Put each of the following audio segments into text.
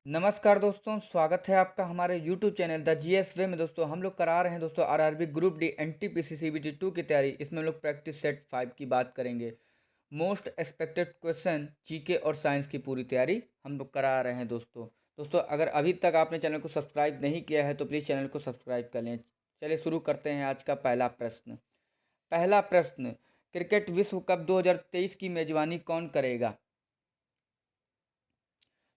नमस्कार दोस्तों, स्वागत है आपका हमारे यूट्यूब चैनल द जीएस वे में। दोस्तों हम लोग करा रहे हैं दोस्तों RRB group D NTPC CBT 2 की तैयारी। इसमें हम लोग प्रैक्टिस सेट 5 की बात करेंगे। मोस्ट एक्सपेक्टेड क्वेश्चन जीके और साइंस की पूरी तैयारी हम लोग करा रहे हैं दोस्तों। दोस्तों अगर अभी तक आपने चैनल को सब्सक्राइब नहीं किया है तो प्लीज़ चैनल को सब्सक्राइब कर लें। चलिए शुरू करते हैं आज का पहला प्रश्न। पहला प्रश्न, क्रिकेट विश्व कप 2023 की मेजबानी कौन करेगा?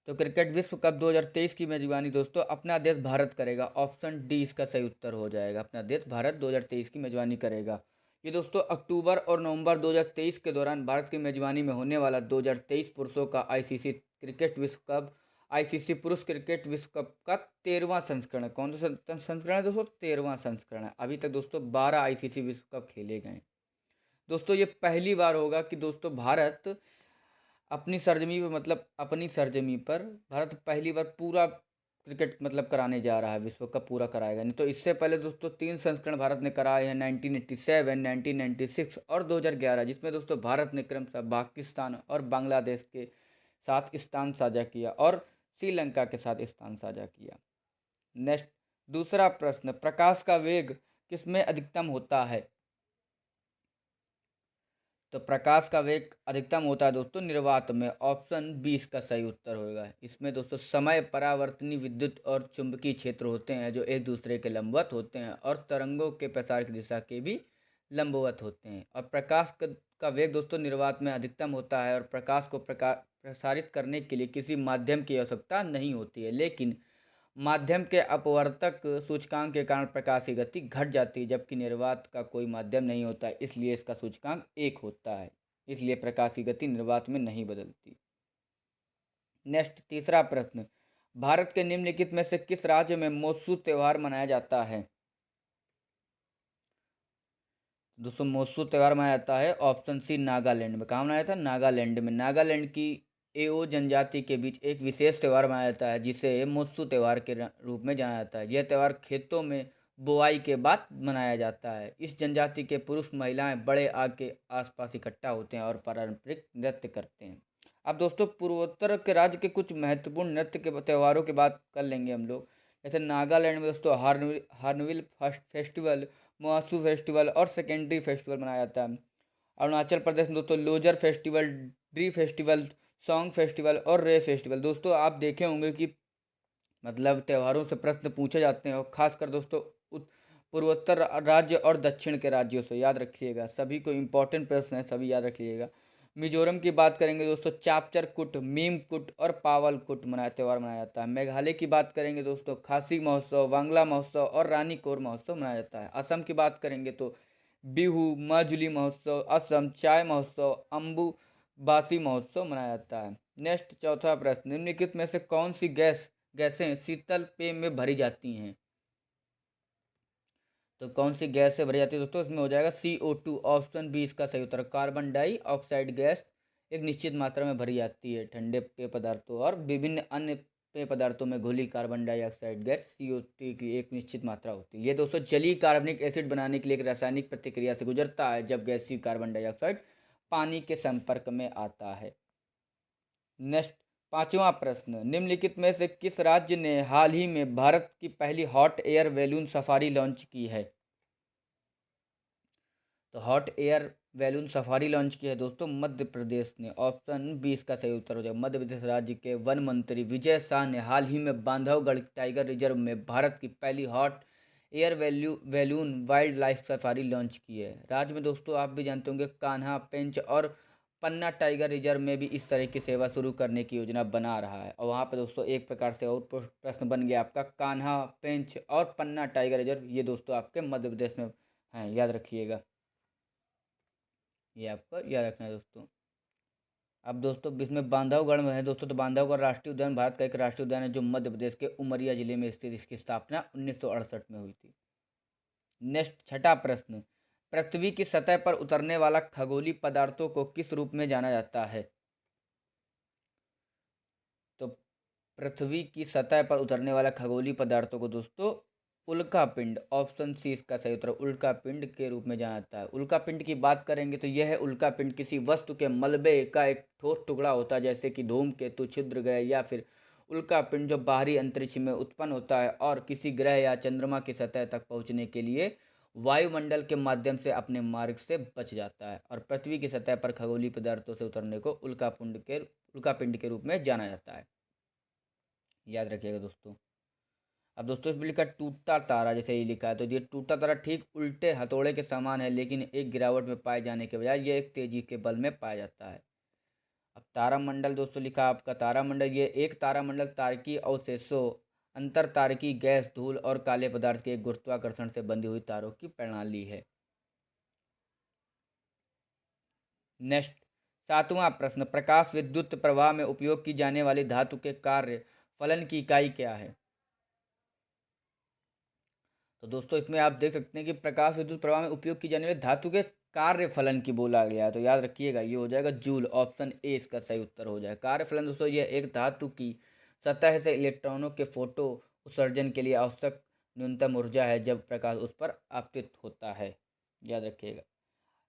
तो क्रिकेट विश्व कप 2023 की मेजबानी दोस्तों अपना देश भारत करेगा। ऑप्शन डी इसका सही उत्तर हो जाएगा। अपना देश भारत 2023 की मेजबानी करेगा। ये दोस्तों अक्टूबर और नवंबर 2023 के दौरान भारत की मेजबानी में होने वाला 2023 पुरुषों का आईसीसी क्रिकेट विश्व कप, आईसीसी पुरुष क्रिकेट विश्व कप का 13वां संस्करण है। कौन सा संस्करण है दोस्तों? 13वां संस्करण है। अभी तक दोस्तों 12 आईसीसी विश्व कप खेले गए। दोस्तों ये पहली बार होगा कि दोस्तों भारत अपनी सरजमी पर भारत पहली बार पूरा क्रिकेट कराने जा रहा है। विश्व कप पूरा कराएगा। नहीं तो इससे पहले दोस्तों 3 संस्करण भारत ने कराए हैं, 1987, 1996 और 2011, जिसमें दोस्तों भारत ने क्रमशः पाकिस्तान और बांग्लादेश के साथ स्थान साझा किया और श्रीलंका के साथ स्थान साझा किया। नेक्स्ट, दूसरा प्रश्न, प्रकाश का वेग किसमें अधिकतम होता है? तो प्रकाश का वेग अधिकतम होता है दोस्तों निर्वात में। ऑप्शन 20 का सही उत्तर होगा। इसमें दोस्तों समय परावर्तनी विद्युत और चुंबकीय क्षेत्र होते हैं जो एक दूसरे के लंबवत होते हैं और तरंगों के प्रसार की दिशा के भी लंबवत होते हैं। और प्रकाश का वेग दोस्तों निर्वात में अधिकतम होता है और प्रकाश को प्रसारित करने के लिए किसी माध्यम की आवश्यकता नहीं होती है, लेकिन माध्यम के अपवर्तक सूचकांक के कारण प्रकाश की गति घट जाती है, जबकि निर्वात का कोई माध्यम नहीं होता है, इसलिए इसका सूचकांक 1 होता है। इसलिए प्रकाश की गति निर्वात में नहीं बदलती। नेक्स्ट, तीसरा प्रश्न, भारत के निम्नलिखित में से किस राज्य में मोत्सू त्यौहार मनाया जाता है? दोस्तों मोत्सू त्यौहार मनाया जाता है ऑप्शन सी नागालैंड में। कहाँ मनाया था? नागालैंड में। नागालैंड की एओ जनजाति के बीच एक विशेष त्यौहार मनाया जाता है जिसे मोत्सू त्यौहार के रूप में जाना जाता है। यह त्यौहार खेतों में बुआई के बाद मनाया जाता है। इस जनजाति के पुरुष महिलाएं बड़े आग के आसपास इकट्ठा होते हैं और पारंपरिक नृत्य करते हैं। अब दोस्तों पूर्वोत्तर के राज्य के कुछ महत्वपूर्ण नृत्य के त्योहारों की बात कर लेंगे हम लोग। जैसे नागालैंड में दोस्तों हार्नबिल फेस्टिवल, मोआसू फेस्टिवल और सेकेंडरी फेस्टिवल मनाया जाता है। अरुणाचल प्रदेश में दोस्तों लोजर फेस्टिवल, ड्री फेस्टिवल, सॉन्ग फेस्टिवल और रे फेस्टिवल। दोस्तों आप देखे होंगे कि त्योहारों से प्रश्न पूछे जाते हैं और खासकर दोस्तों पूर्वोत्तर राज्य और दक्षिण के राज्यों से। याद रखिएगा, सभी को इम्पोर्टेंट प्रश्न है, सभी याद रखिएगा। मिजोरम की बात करेंगे दोस्तों चापचर कुट, मीम कुट और पावल कुट त्यौहार मनाया जाता है। मेघालय की बात करेंगे दोस्तों खासी महोत्सव, वांगला महोत्सव और रानी कोर महोत्सव मनाया जाता है। असम की बात करेंगे तो बिहू, माजुली महोत्सव, असम चाय महोत्सव, अम्बु बासी महोत्सव मनाया जाता है। नेक्स्ट, चौथा प्रश्न, निम्नलिखित में से कौन सी गैसें शीतल पेय में भरी जाती हैं? तो कौन सी गैस से भरी जाती है दोस्तों? इसमें हो जाएगा CO2। ऑप्शन बी इसका सही उत्तर। कार्बन डाइऑक्साइड गैस एक निश्चित मात्रा में भरी जाती है ठंडे पेय पदार्थों और विभिन्न अन्य पेय पदार्थों में घुली कार्बन डाइऑक्साइड गैस CO2 की एक निश्चित मात्रा होती है। ये दोस्तों जलीय कार्बनिक एसिड बनाने के लिए एक रासायनिक प्रतिक्रिया से गुजरता है जब गैसीय कार्बन डाइऑक्साइड पानी के संपर्क में आता है। नेक्स्ट, पांचवा प्रश्न, निम्नलिखित में से किस राज्य ने हाल ही में भारत की पहली hot air balloon safari launch की है? तो hot air balloon safari launch की है दोस्तों मध्य प्रदेश ने। ऑप्शन 20 का सही उत्तर हो जाएगा। मध्य प्रदेश राज्य के वन मंत्री विजय शाह ने हाल ही में बांधवगढ़ टाइगर रिजर्व में भारत की पहली hot air balloon wild life safari launch की है। राज्य में दोस्तों आप भी जानते होंगे कान्हा, पेंच और पन्ना टाइगर रिजर्व में भी इस तरह की सेवा शुरू करने की योजना बना रहा है। और वहाँ पे दोस्तों एक प्रकार से और प्रश्न बन गया आपका, कान्हा, पेंच और पन्ना टाइगर रिजर्व ये दोस्तों आपके मध्य प्रदेश में हैं, याद रखिएगा। ये आपको याद रखना है दोस्तों। अब दोस्तों इसमें बांधवगढ़ में है दोस्तों। तो बांधवगढ़ राष्ट्रीय उद्यान भारत का एक राष्ट्रीय उद्यान है जो मध्य प्रदेश के उमरिया जिले में स्थित। इसकी स्थापना 1968 में हुई थी। नेक्स्ट, छठा प्रश्न, पृथ्वी की सतह पर उतरने वाला खगोलीय पदार्थों को किस रूप में जाना जाता है? तो पृथ्वी की सतह पर उतरने वाला खगोलीय पदार्थों को दोस्तों उल्का पिंड, ऑप्शन सी इसका सही उत्तर, उल्का पिंड के रूप में जाना जाता है। उल्का पिंड की बात करेंगे तो यह उल्का पिंड किसी वस्तु के मलबे का एक ठोस टुकड़ा होता है, जैसे कि धूमकेतु, क्षुद्र ग्रह या फिर उल्कापिंड जो बाहरी अंतरिक्ष में उत्पन्न होता है और किसी ग्रह या चंद्रमा की सतह तक पहुंचने के लिए वायुमंडल के माध्यम से अपने मार्ग से बच जाता है, और पृथ्वी की सतह पर खगोलीय पदार्थों से उतरने को उल्कापिंड के रूप में जाना जाता है। याद रखिएगा दोस्तों। अब दोस्तों इसमें लिखा टूटता तारा, जैसे ये लिखा है तो ये टूटता तारा ठीक उल्टे हथौड़े के समान है, लेकिन एक गिरावट में पाए जाने के बजाय यह एक तेजी के बल में पाया जाता है। अब तारामंडल दोस्तों लिखा आपका तारामंडल, ये एक तारामंडल तारकीय अवशेषों, अंतर तारकीय गैस, धूल और काले पदार्थ के एक गुरुत्वाकर्षण से बंधी हुई तारों की प्रणाली है। नेक्स्ट 7वां प्रश्न, प्रकाश विद्युत प्रवाह में उपयोग की जाने वाली धातु के कार्य फलन की इकाई क्या है? तो दोस्तों इसमें आप देख सकते हैं कि प्रकाश विद्युत प्रवाह में उपयोग की जाने वाली धातु के कार्य फलन की बोला गया है, तो याद रखिएगा ये हो जाएगा जूल। ऑप्शन ए इसका सही उत्तर हो जाएगा। कार्य फलन दोस्तों यह एक धातु की सतह से इलेक्ट्रॉनों के फोटो उत्सर्जन के लिए आवश्यक न्यूनतम ऊर्जा है जब प्रकाश उस पर आपतित होता है। याद रखिएगा।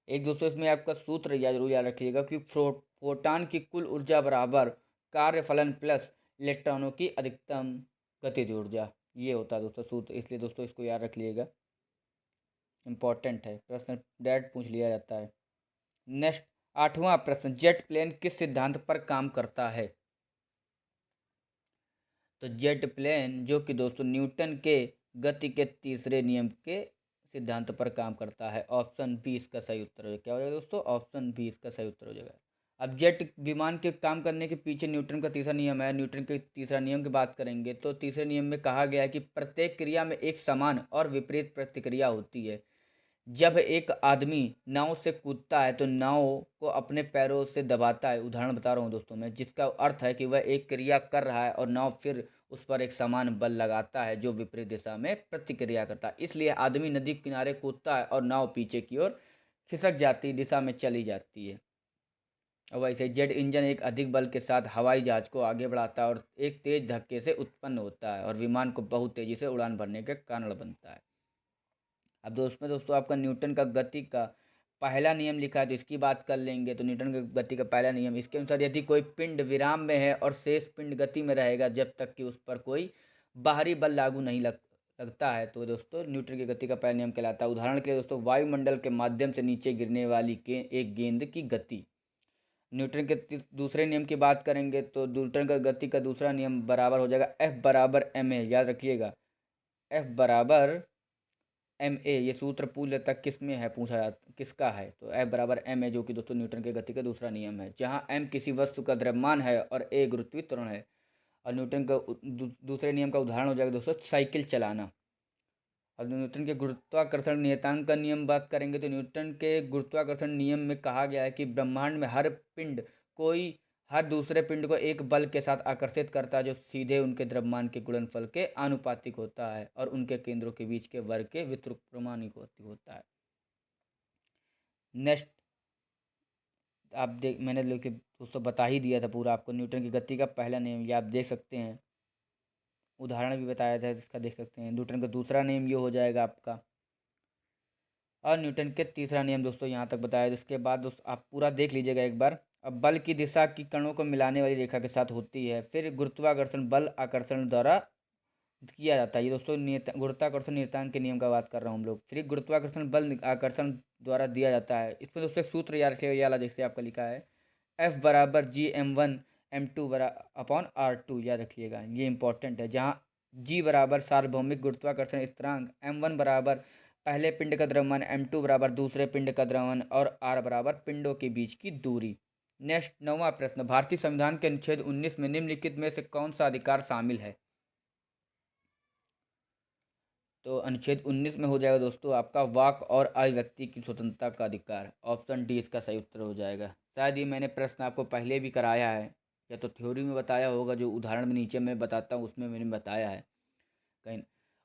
एक दोस्तों इसमें आपका सूत्र जरूर याद रखिएगा कि फोटान की कुल ऊर्जा बराबर कार्य फलन प्लस इलेक्ट्रॉनों की अधिकतम गतिज ऊर्जा, ये होता है दोस्तों सूत्र। इसलिए दोस्तों इसको याद रख लीजिएगा, इंपॉर्टेंट है, प्रश्न डायरेक्ट पूछ लिया जाता है। नेक्स्ट 8वां प्रश्न, जेट प्लेन किस सिद्धांत पर काम करता है? तो जेट प्लेन जो कि दोस्तों न्यूटन के गति के तीसरे नियम के सिद्धांत पर काम करता है। ऑप्शन बी इसका सही उत्तर हो जाएगा। क्या हो जाएगा दोस्तों? ऑप्शन बी इसका सही उत्तर हो जाएगा। अब जेट विमान के काम करने के पीछे न्यूटन का तीसरा नियम है। न्यूटन के तीसरा नियम की बात करेंगे तो तीसरे नियम में कहा गया है कि प्रत्येक क्रिया में एक समान और विपरीत प्रतिक्रिया होती है। जब एक आदमी नाव से कूदता है तो नाव को अपने पैरों से दबाता है, उदाहरण बता रहा हूँ दोस्तों मैं, जिसका अर्थ है कि वह एक क्रिया कर रहा है और नाव फिर उस पर एक समान बल लगाता है जो विपरीत दिशा में प्रतिक्रिया करता है। इसलिए आदमी नदी किनारे कूदता है और नाव पीछे की ओर खिसक जाती दिशा में चली जाती है। और वैसे जेट इंजन एक अधिक बल के साथ हवाई जहाज को आगे बढ़ाता है और एक तेज धक्के से उत्पन्न होता है और विमान को बहुत तेजी से उड़ान भरने के कारण बनता है। अब दोस्तों आपका न्यूटन का गति का पहला नियम लिखा है तो इसकी बात कर लेंगे। तो न्यूटन के गति का पहला नियम, इसके अनुसार यदि कोई पिंड विराम में है और शेष पिंड गति में रहेगा जब तक कि उस पर कोई बाहरी बल लागू नहीं लगता है, तो दोस्तों न्यूटन की गति का पहला नियम कहलाता है। उदाहरण के लिए दोस्तों वायुमंडल के माध्यम से नीचे गिरने वाली एक गेंद की गति। न्यूटन के दूसरे नियम की बात करेंगे तो न्यूटन का गति का दूसरा नियम बराबर हो जाएगा F बराबर ma। याद रखिएगा F बराबर ma, ये सूत्र पूछ लेता किस में है, पूछा जाता किसका है, तो F बराबर ma जो कि दोस्तों न्यूटन के गति का दूसरा नियम है, जहाँ m किसी वस्तु का द्रव्यमान है और a गुरुत्वीय त्वरण है। और न्यूटन का दूसरे नियम का उदाहरण हो जाएगा दोस्तों साइकिल चलाना। अब न्यूटन के गुरुत्वाकर्षण नियतांक का नियम बात करेंगे तो न्यूटन के गुरुत्वाकर्षण नियम में कहा गया है कि ब्रह्मांड में हर दूसरे पिंड को एक बल के साथ आकर्षित करता है जो सीधे उनके द्रव्यमान के गुणनफल के आनुपातिक होता है और उनके केंद्रों के बीच के वर्ग के व्युत्क्रमानुपातिक होता है। नेक्स्ट आप मैंने लेके दोस्तों बता ही दिया था पूरा आपको, न्यूटन की गति का पहला नियम ये आप देख सकते हैं, उदाहरण भी बताया था इसका, देख सकते हैं। न्यूटन का दूसरा नियम ये हो जाएगा आपका, और न्यूटन के तीसरा नियम दोस्तों यहाँ तक बताया। इसके बाद दोस्तों आप पूरा देख लीजिएगा एक बार। अब बल की दिशा की कणों को मिलाने वाली रेखा के साथ होती है, फिर गुरुत्वाकर्षण बल आकर्षण द्वारा किया जाता है। ये दोस्तों गुरुत्वाकर्षण नियतांक के नियम का बात कर रहा हूँ हम लोग। फिर गुरुत्वाकर्षण बल आकर्षण द्वारा दिया जाता है। इसमें दोस्तों एक सूत्र याद रखिएगा वाला, जैसे आपका लिखा है F बराबर G m1 m2 upon r2। याद रखिएगा ये इंपॉर्टेंट है, जहाँ G बराबर सार्वभौमिक गुरुत्वाकर्षण स्थिरांक, m1 बराबर पहले पिंड का द्रव्यमान, m2 बराबर दूसरे पिंड का द्रव्यमान और r बराबर पिंडों के बीच की दूरी। नेक्स्ट 9वां प्रश्न, भारतीय संविधान के अनुच्छेद 19 में निम्नलिखित में से कौन सा अधिकार शामिल है? तो अनुच्छेद 19 में हो जाएगा दोस्तों आपका वाक और अभिव्यक्ति की स्वतंत्रता का अधिकार। ऑप्शन डी इसका सही उत्तर हो जाएगा। शायद ये मैंने प्रश्न आपको पहले भी कराया है या तो थ्योरी में बताया होगा, जो उदाहरण में नीचे मैं बताता हूँ उसमें मैंने बताया है कहीं।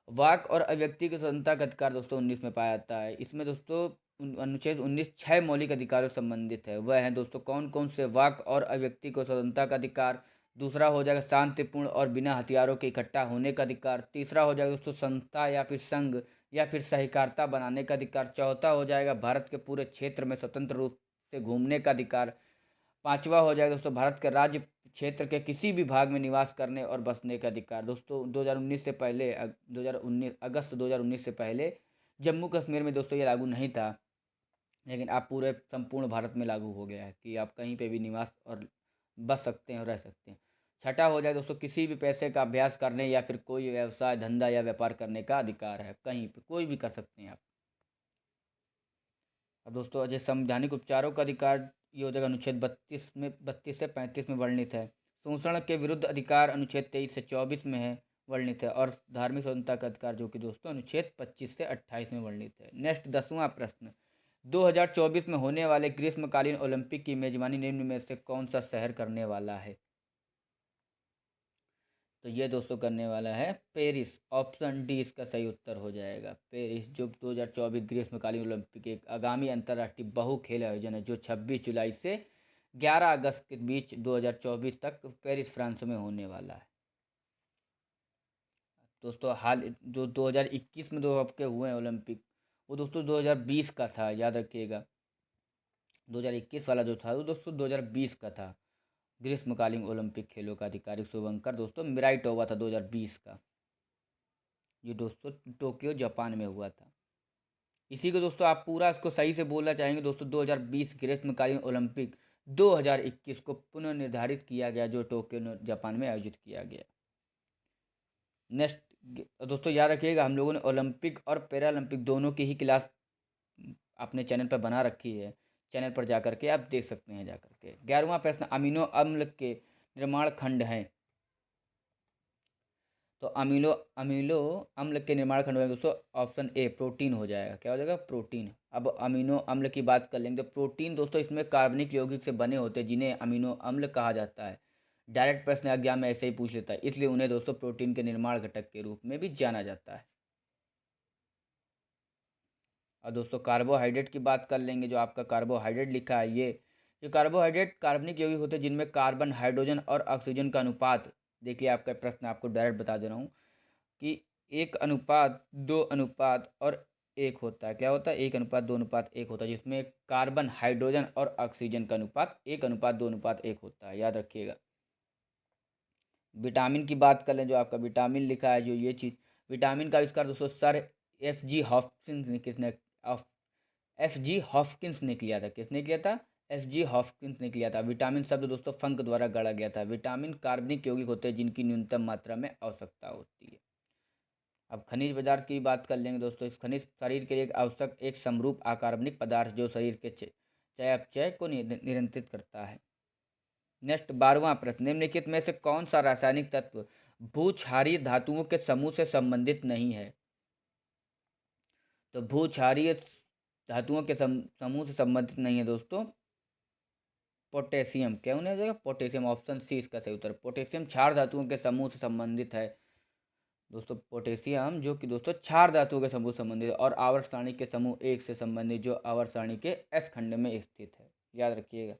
वाक और अभिव्यक्ति की स्वतंत्रता का अधिकार दोस्तों 19 में पाया जाता है। इसमें दोस्तों अनुच्छेद 19 6 मौलिक अधिकारों से संबंधित है। वह है दोस्तों कौन कौन से? वाक और अभिव्यक्ति को स्वतंत्रता का अधिकार, दूसरा हो जाएगा शांतिपूर्ण और बिना हथियारों के इकट्ठा होने का अधिकार, तीसरा हो जाएगा दोस्तों संस्था या फिर संघ या फिर सहकारिता बनाने का अधिकार, चौथा हो जाएगा भारत के पूरे क्षेत्र में स्वतंत्र रूप से घूमने का अधिकार, पांचवा हो जाएगा दोस्तों भारत के राज्य क्षेत्र के किसी भी भाग में निवास करने और बसने का अधिकार। दोस्तों 2019 से पहले 2019 अगस्त 2019 से पहले जम्मू कश्मीर में दोस्तों ये लागू नहीं था, लेकिन अब पूरे संपूर्ण भारत में लागू हो गया है कि आप कहीं पे भी निवास और बस सकते हैं और रह सकते हैं। छठा हो जाए दोस्तों, किसी भी पैसे का अभ्यास करने या फिर कोई व्यवसाय धंधा या व्यापार करने का अधिकार है, कहीं पे कोई भी कर सकते हैं आप। अब दोस्तों अजय संवैधानिक उपचारों का अधिकार ये हो जाएगा अनुच्छेद 32 से 35 में वर्णित है। शोषण के विरुद्ध अधिकार अनुच्छेद 23 से 24 में है वर्णित है। और धार्मिक स्वतंत्रता का अधिकार जो कि दोस्तों अनुच्छेद 25 से 28 में वर्णित है। नेक्स्ट 10वां प्रश्न, 2024 में होने वाले ग्रीष्मकालीन ओलंपिक की मेजबानी निम्न में से कौन सा शहर करने वाला है? तो ये दोस्तों करने वाला है पेरिस। ऑप्शन डी इसका सही उत्तर हो जाएगा, पेरिस, जो 2024 ग्रीष्मकालीन ओलंपिक एक आगामी अंतर्राष्ट्रीय बहु खेल आयोजन है जो 26 जुलाई से 11 अगस्त के बीच 2024 तक पेरिस फ्रांस में होने वाला है। दोस्तों हाल जो 2021 में 2 हफ्ते हुए हैं ओलंपिक, वो दोस्तों 2020 का था, याद रखिएगा। 2021 वाला जो था वो दोस्तों 2020 का था। ग्रीष्मकालीन ओलंपिक खेलों का आधिकारिक शुभारंभ दोस्तों मिराइट हुआ था 2020 का, ये दोस्तों टोक्यो जापान में हुआ था। इसी को दोस्तों आप पूरा इसको सही से बोलना चाहेंगे दोस्तों, 2020 ग्रीष्मकालीन ओलंपिक 2021 को पुनः निर्धारित किया गया जो टोक्यो जापान में आयोजित किया गया। नेक्स्ट दोस्तों याद रखिएगा, हम लोगों ने ओलंपिक और पैरालंपिक दोनों की ही क्लास अपने चैनल पर बना रखी है, चैनल पर जा करके आप देख सकते हैं जा करके। 11वां प्रश्न, अमीनो अम्ल के निर्माण खंड हैं। तो अमीनो अमीनो अम्ल के निर्माण खंड हैं दोस्तों, ऑप्शन ए प्रोटीन हो जाएगा। क्या हो जाएगा? प्रोटीन। अब अमीनो अम्ल की बात कर लेंगे तो प्रोटीन दोस्तों इसमें कार्बनिक यौगिक से बने होते हैं जिन्हें अमीनो अम्ल कहा जाता है। डायरेक्ट प्रश्न एग्जाम में ऐसे ही पूछ लेता है, इसलिए उन्हें दोस्तों प्रोटीन के निर्माण घटक के रूप में भी जाना जाता है। और दोस्तों कार्बोहाइड्रेट की बात कर लेंगे, जो आपका कार्बोहाइड्रेट लिखा है ये कार्बोहाइड्रेट कार्बनिक यौगिक होते हैं जिनमें कार्बन, हाइड्रोजन और ऑक्सीजन का अनुपात, देखिए आपका प्रश्न आपको डायरेक्ट बता दे रहा हूँ कि 1:2:1 होता है। क्या होता है? 1:2:1 होता है, जिसमें कार्बन, हाइड्रोजन और ऑक्सीजन का अनुपात 1:2:1 होता है, याद रखिएगा। विटामिन की बात कर लें, जो आपका विटामिन लिखा है, जो ये चीज़ विटामिन का आविष्कार दोस्तों सर एफ जी हॉपकिंस ने किसने एफ जी हॉपकिंस ने किया था। किसने किया था? एफ जी हॉपकिंस ने किया था। विटामिन शब्द दोस्तों फंक द्वारा गढ़ा गया था। विटामिन कार्बनिक यौगिक होते हैं जिनकी न्यूनतम मात्रा में आवश्यकता होती है। अब खनिज पदार्थ की बात कर लेंगे दोस्तों, इस खनिज शरीर के लिए एक आवश्यक एक समरूप अकार्बनिक पदार्थ जो शरीर के चयापचय को नियंत्रित करता है। नेक्स्ट 12वां प्रश्न, निम्नलिखित में से कौन सा रासायनिक तत्व भूक्षारीय धातुओं के समूह से संबंधित नहीं है? तो भूक्षारीय धातुओं के समूह से संबंधित नहीं है दोस्तों पोटेशियम। क्या होना जाएगा? पोटेशियम। ऑप्शन सी इसका सही उत्तर। पोटेशियम क्षार धातुओं के समूह से संबंधित है दोस्तों। पोटेशियम जो कि दोस्तों क्षार धातुओं के समूह से संबंधित है और आवर्त सारणी के समूह 1 से संबंधित, जो आवर्त सारणी के एस खंड में स्थित है, याद रखिएगा।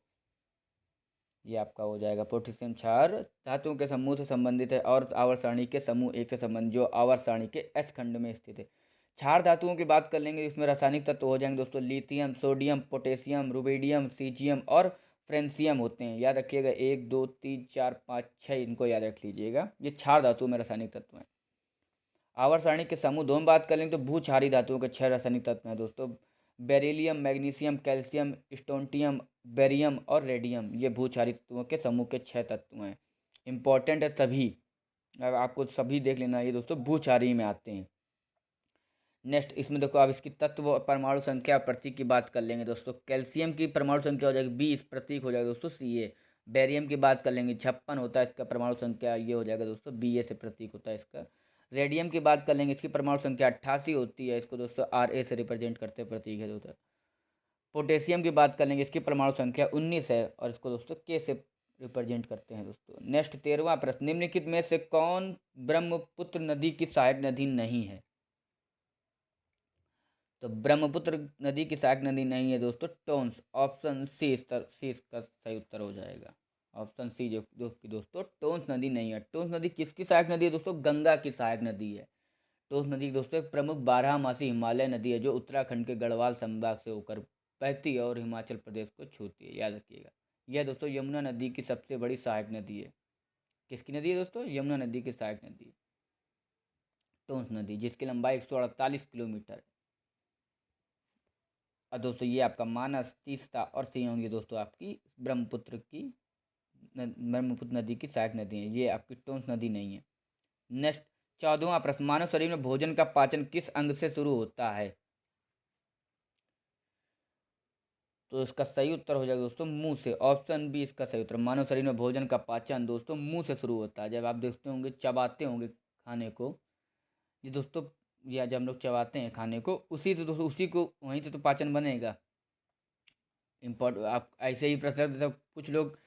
ये आपका हो जाएगा पोटेशियम क्षार धातुओं के समूह से संबंधित है और आवर्त सारणी के समूह 1 से संबंधित, जो आवर्त सारणी के एस खंड में स्थित है। क्षार धातुओं की बात कर लेंगे, इसमें रासायनिक तत्व हो जाएंगे दोस्तों lithium, sodium, potassium, rubidium, caesium और फ्रेंसियम होते हैं, याद रखिएगा। 1 2 3 4 5 6 इनको याद रख लीजिएगा, ये क्षार धातुओं में रासायनिक तत्व हैं। आवर्त सारणी के समूह 2 में बात कर लेंगे तो भूक्षारी धातुओं के 6 रासायनिक तत्व हैं दोस्तों। बेरिलियम, मैग्नीशियम, कैल्शियम, स्टोंटियम, बेरियम और रेडियम, ये भूक्षारी तत्वों के समूह के 6 तत्व हैं। इंपॉर्टेंट है सभी, अब आपको सभी देख लेना, ये दोस्तों भूक्षारी में आते हैं। नेक्स्ट इसमें देखो आप इसकी तत्व परमाणु संख्या प्रतीक की बात कर लेंगे दोस्तों। कैल्शियम की परमाणु संख्या हो जाएगी 20, प्रतीक हो जाएगा दोस्तों Ca। बेरियम की बात कर लेंगे 56 होता है इसका परमाणु संख्या, ये हो जाएगा दोस्तों Ba से प्रतीक होता है इसका। रेडियम की बात कर लेंगे, इसकी परमाणु संख्या 88 होती है, इसको दोस्तों Ra से रिप्रेजेंट करते हैं, प्रतीक है दोस्तों। पोटेशियम की बात कर लेंगे, इसकी परमाणु संख्या 19 है और इसको दोस्तों K से रिप्रेजेंट करते हैं दोस्तों। नेक्स्ट 13वां प्रश्न, निम्नलिखित में से कौन ब्रह्मपुत्र नदी की सहायक नदी नहीं है? तो ब्रह्मपुत्र नदी की सहायक नदी नहीं है दोस्तों टोन्स। ऑप्शन सी इसका सही उत्तर हो जाएगा। ऑप्शन सी जो कि दोस्तों टोन्स नदी नहीं है। टोन्स नदी किसकी सहायक नदी है दोस्तों? गंगा की सहायक नदी है। टोन्स नदी दोस्तों एक प्रमुख बारहमासी हिमालय नदी है जो उत्तराखंड के गढ़वाल संभाग से होकर बहती है और हिमाचल प्रदेश को छूती है, याद रखिएगा। यह दोस्तों यमुना नदी की सबसे बड़ी सहायक नदी है। किसकी नदी है दोस्तों? यमुना नदी की सहायक नदी है टोंस नदी, जिसकी लंबाई 148 किलोमीटर है। और दोस्तों ये आपका मानस, तीस्ता और सियोंग, ये दोस्तों आपकी ब्रह्मपुत्र नदी की सहायक नदी है। ये आपकी टोंस नदी नहीं है। नेक्स्ट 14वां प्रश्न, मानव शरीर में भोजन का पाचन किस अंग से शुरू होता है? तो इसका सही उत्तर हो जाएगा दोस्तों मुंह से। ऑप्शन बी इसका सही उत्तर। मानव शरीर में भोजन का पाचन दोस्तों मुंह से शुरू होता है। जब आप देखते होंगे, चबाते होंगे खाने को, ये दोस्तों, या जब हम लोग चबाते हैं खाने को, उसी तो दोस्तों उसी को वहीं से तो पाचन बनेगा। इम्पोर्ट आप ऐसे ही प्रश्न जैसे कुछ लोग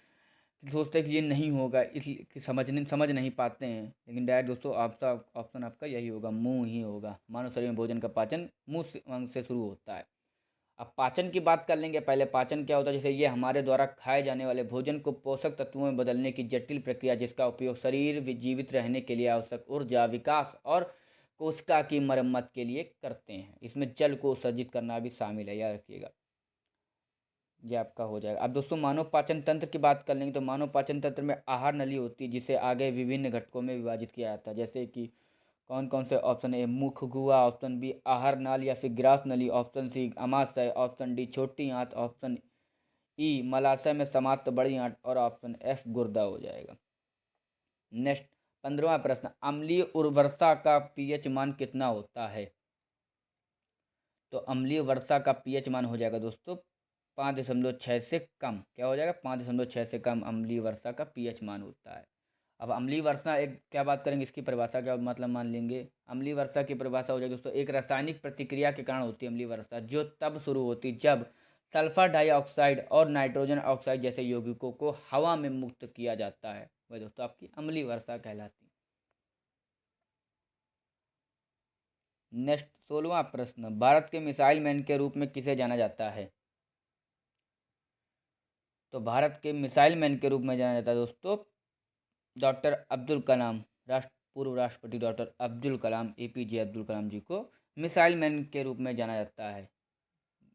सोचते हैं कि ये नहीं होगा, इसलिए कि समझ नहीं पाते हैं, लेकिन डायरेक्ट दोस्तों आपका ऑप्शन आपका यही होगा, मुंह ही होगा। मानव शरीर में भोजन का पाचन मुंह से अंग से शुरू होता है। अब पाचन की बात कर लेंगे। पहले पाचन क्या होता है? जैसे ये हमारे द्वारा खाए जाने वाले भोजन को पोषक तत्वों में बदलने की जटिल प्रक्रिया, जिसका उपयोग शरीर जीवित रहने के लिए आवश्यक ऊर्जा, विकास और कोशिका की मरम्मत के लिए करते हैं। इसमें जल को उत्सर्जित करना भी शामिल है, याद रखिएगा। ये आपका हो जाएगा। अब दोस्तों मानव पाचन तंत्र की बात कर लेंगे तो मानव पाचन तंत्र में आहार नली होती है, जिसे आगे विभिन्न घटकों में विभाजित किया जाता है। जैसे कि कौन कौन से ऑप्शन है? मुख गुहा, ऑप्शन बी आहार नाल या फिर ग्रास नली, ऑप्शन सी अमाशय, ऑप्शन डी छोटी आंत, ऑप्शन ई मलाशय में समाप्त बड़ी आंत, और ऑप्शन एफ गुर्दा हो जाएगा। नेक्स्ट 15वां प्रश्न, अम्लीय उर्वरता का पीएच मान कितना होता है? तो अम्लीय वर्षा का पीएच मान हो जाएगा दोस्तों 5.6 से कम। क्या हो जाएगा? 5.6 से कम अम्लीय वर्षा का पीएच मान होता है। अब अम्लीय वर्षा एक क्या बात करेंगे, इसकी परिभाषा क्या मतलब मान लेंगे। अम्लीय वर्षा की परिभाषा हो जाएगी दोस्तों, एक रासायनिक प्रतिक्रिया के कारण होती है अम्लीय वर्षा, जो तब शुरू होती जब सल्फर डाइऑक्साइड और नाइट्रोजन ऑक्साइड जैसे यौगिकों को हवा में मुक्त किया जाता है। वह दोस्तों आपकी अम्लीय वर्षा कहलाती है। नेक्स्ट 16वां प्रश्न, भारत के मिसाइल मैन के रूप में किसे जाना जाता है? तो भारत के मिसाइल मैन के रूप में जाना जाता है दोस्तों डॉक्टर अब्दुल कलाम। पूर्व राष्ट्रपति डॉक्टर अब्दुल कलाम, एपीजे अब्दुल कलाम जी को मिसाइल मैन के रूप में जाना जाता है।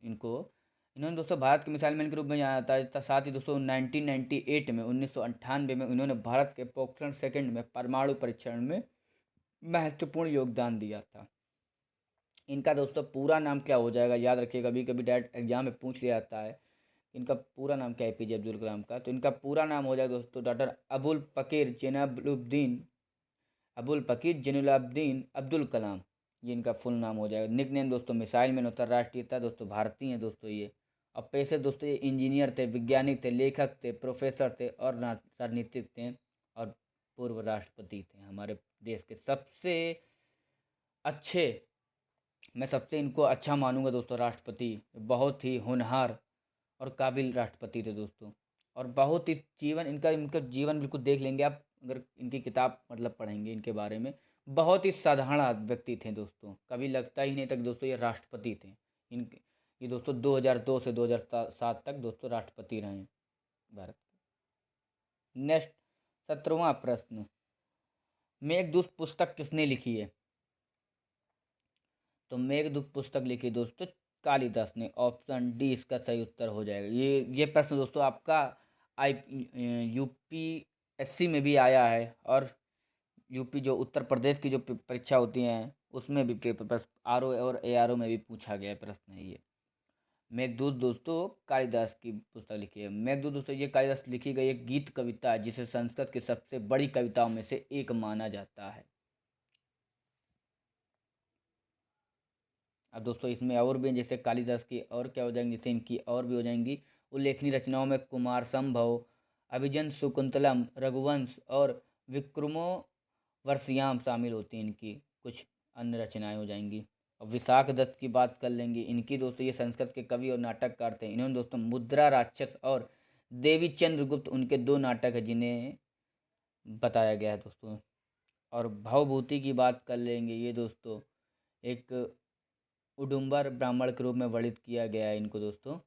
इनको इन्होंने दोस्तों भारत के मिसाइल मैन के रूप में जाना जाता है। साथ ही दोस्तों 1998 में 1998 में इन्होंने भारत के पोखरण सेकंड में परमाणु परीक्षण में महत्वपूर्ण योगदान दिया था। इनका दोस्तों पूरा नाम क्या हो जाएगा, याद रखिएगा, कभी कभी डायरेक्ट एग्जाम में पूछ लिया जाता है इनका पूरा नाम क्या है एपीजे अब्दुल कलाम का। तो इनका पूरा नाम हो जाएगा दोस्तों डॉक्टर अबुल पकीर जैनुलाब्दीन अब्दुल कलाम। ये इनका फुल नाम हो जाएगा। निक नेम दोस्तों मिसाइल मैन होता है। राष्ट्रीयता दोस्तों भारतीय हैं दोस्तों ये। और पेशे दोस्तों ये इंजीनियर थे, वैज्ञानिक थे, लेखक थे, प्रोफेसर थे और राजनीतिक थे, और पूर्व राष्ट्रपति थे हमारे देश के। सबसे अच्छे, मैं सबसे इनको अच्छा मानूंगा दोस्तों राष्ट्रपति। बहुत ही होनहार और काबिल राष्ट्रपति थे दोस्तों। और बहुत ही जीवन इनका इनका जीवन बिल्कुल देख लेंगे आप, अगर इनकी किताब मतलब पढ़ेंगे इनके बारे में। बहुत ही साधारण व्यक्ति थे दोस्तों, कभी लगता ही नहीं था कि दोस्तों ये राष्ट्रपति थे। इनके ये दोस्तों 2002 से 2007 तक दोस्तों राष्ट्रपति रहे हैं भारत के। नेक्स्ट 17वां प्रश्न, मेघदूत पुस्तक किसने लिखी है? तो मेघदूत पुस्तक लिखी दोस्तों कालिदास ने। ऑप्शन डी इसका सही उत्तर हो जाएगा। ये प्रश्न दोस्तों आपका आई यूपीएससी में भी आया है, और यूपी जो उत्तर प्रदेश की जो परीक्षा होती हैं उसमें भी पेपर आरओ और एआरओ में भी पूछा गया प्रश्न है ये। मेघदूत दोस्तों कालिदास की पुस्तक लिखी है। मेघदूत दोस्तों ये कालिदास लिखी गई एक गीत कविता है, जिसे संस्कृत की सबसे बड़ी कविताओं में से एक माना जाता है। अब दोस्तों इसमें और भी हैं, जैसे कालिदास की और क्या हो जाएंगी, जैसे इनकी और भी हो जाएंगी उल्लेखनीय रचनाओं में कुमार संभव, अभिजन शुकुंतलम, रघुवंश और विक्रमो वर्षियाम शामिल होती हैं। इनकी कुछ अन्य रचनाएं हो जाएंगी। और विशाख दत्त की बात कर लेंगे। इनकी दोस्तों ये संस्कृत के कवि और नाटककार थे। इन्होंने दोस्तों मुद्रा राक्षस और देवी चंद्रगुप्त उनके दो नाटक है जिन्हें बताया गया है दोस्तों। और भवभूति की बात कर लेंगे। ये दोस्तों एक उडुम्बर ब्राह्मण के रूप में वर्णित किया गया है इनको दोस्तों।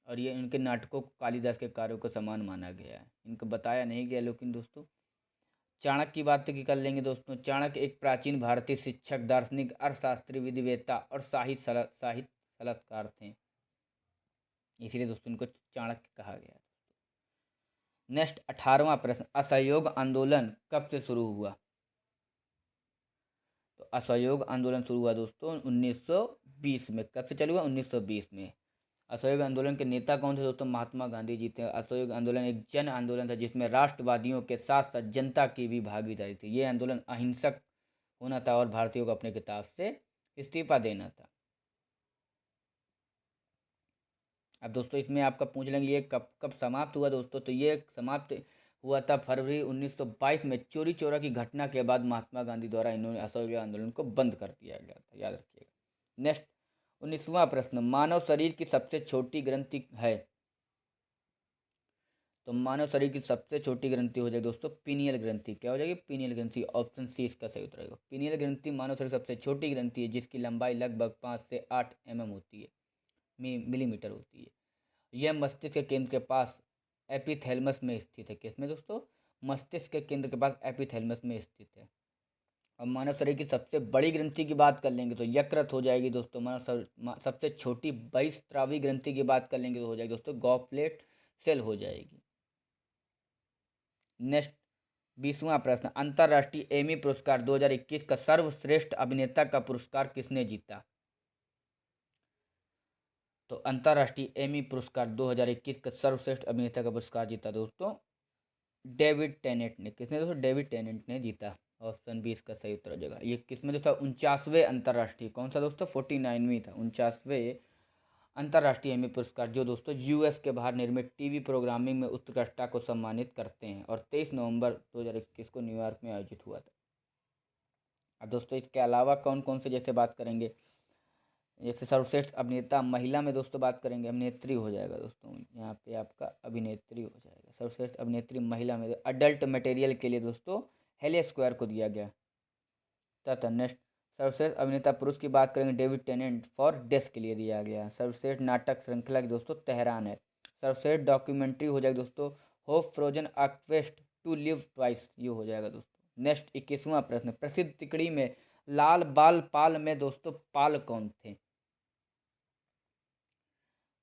और ये इनके नाटकों को कालिदास के कार्यों को समान माना गया है। इनको बताया नहीं गया। लेकिन दोस्तों चाणक्य की बात की कर लेंगे दोस्तों। चाणक्य एक प्राचीन भारतीय शिक्षक, दार्शनिक, अर्थशास्त्री, विधिवेत्ता और साहित्य सलाहकार थे। इसीलिए दोस्तों इनको चाणक्य कहा गया। नेक्स्ट 18वां प्रश्न, असहयोग आंदोलन कब से शुरू हुआ? तो असहयोग आंदोलन शुरू हुआ दोस्तों 1920 में। कब से चालू हुआ? 1920 में। असहयोग आंदोलन के नेता कौन थे दोस्तों? महात्मा गांधी जी थे। असहयोग आंदोलन एक जन आंदोलन था जिसमें राष्ट्रवादियों के साथ साथ जनता की भी भागीदारी थी। ये आंदोलन अहिंसक होना था और भारतीयों को अपने किताब से इस्तीफा देना था। अब दोस्तों इसमें आपका पूछ लेंगे ये कब कब समाप्त हुआ दोस्तों? तो ये समाप्त हुआ था फरवरी 1922 में। चोरी चोरा की घटना के बाद महात्मा गांधी द्वारा इन्होंने असहयोग आंदोलन को बंद कर दिया गया था, याद रखिएगा। नेक्स्ट 19वां प्रश्न, मानव शरीर की सबसे छोटी ग्रंथि है? तो मानव शरीर की सबसे छोटी ग्रंथि हो जाएगी दोस्तों पीनियल ग्रंथि। क्या हो जाएगी? पीनियल ग्रंथि। ऑप्शन सी इसका सही उत्तर रहेगा। पीनियल ग्रंथि मानव शरीर की सबसे छोटी ग्रंथि है जिसकी लंबाई लगभग 5 से 8 होती है, मिलीमीटर होती है। यह मस्तिष्क के केंद्र के पास एपिथैलेमस में स्थित है। किसमें दोस्तों? मस्तिष्क के केंद्र के पास एपिथैलेमस में स्थित है। अब मानव शरीर की सबसे बड़ी ग्रंथि की बात कर लेंगे तो यकृत हो जाएगी दोस्तों। सबसे छोटी बहिस्रावी ग्रंथि की बात कर लेंगे तो हो जाएगी दोस्तों गॉबलेट सेल हो जाएगी। नेक्स्ट 20वां प्रश्न, अंतर्राष्ट्रीय एमी पुरस्कार 2021 का सर्वश्रेष्ठ अभिनेता का पुरस्कार किसने जीता? तो अंतर्राष्ट्रीय एमी पुरस्कार 2021 का सर्वश्रेष्ठ अभिनेता का पुरस्कार जीता दोस्तों डेविड टेनेंट ने। किसने दोस्तों? डेविड टेनेंट ने जीता। ऑप्शन बी इसका सही उत्तर हो जाएगा। ये किसमें दोस्तों? 49वें अंतर्राष्ट्रीय, कौन सा दोस्तों? 49वीं था, 49वें अंतर्राष्ट्रीय एमी पुरस्कार जो दोस्तों यूएस के बाहर निर्मित टीवी प्रोग्रामिंग में उत्कृष्टता को सम्मानित करते हैं और 23 नवंबर 2021 को न्यूयॉर्क में आयोजित हुआ था। अब दोस्तों इसके अलावा कौन कौन से जैसे बात करेंगे, जैसे सर्वश्रेष्ठ अभिनेता महिला में दोस्तों बात करेंगे, अभिनेत्री हो जाएगा दोस्तों, यहाँ पे आपका अभिनेत्री हो जाएगा। सर्वश्रेष्ठ अभिनेत्री महिला में अडल्ट मटेरियल के लिए दोस्तों हेले स्क्वायर को दिया गया। तथा नेक्स्ट सर्वश्रेष्ठ अभिनेता पुरुष की बात करेंगे, डेविड टेनेंट फॉर डेस्क के लिए दिया गया। सर्वश्रेष्ठ नाटक श्रृंखला की दोस्तों तेहरान है। सर्वश्रेष्ठ डॉक्यूमेंट्री हो जाएगी दोस्तों hope frozen a quest to live twice, ये हो जाएगा दोस्तों। नेक्स्ट 21वां प्रश्न, प्रसिद्ध तिकड़ी में लाल बाल पाल में दोस्तों पाल कौन थे?